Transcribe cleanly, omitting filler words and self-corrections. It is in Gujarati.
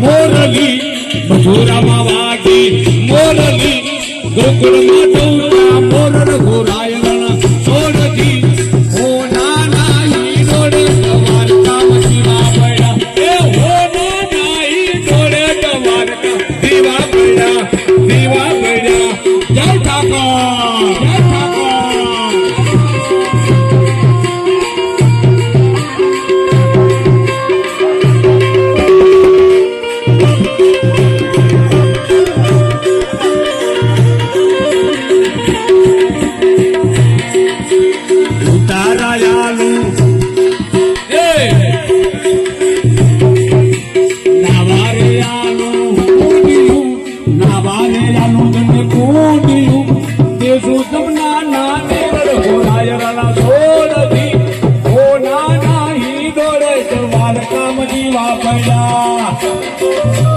મોરલી મથુરામાં વાગી મોરલી ગોકુળમાં ડોળા મોર રઘુરાયણ સોરથી ઓ નાના ઈડોળે દ્વારકામાં દીવા પડ્યા એ હો નાના ઈડોળે દ્વારકા દીવા પડ્યા જય ઠાકોર જય ઠાકોર દીવા પડ્યા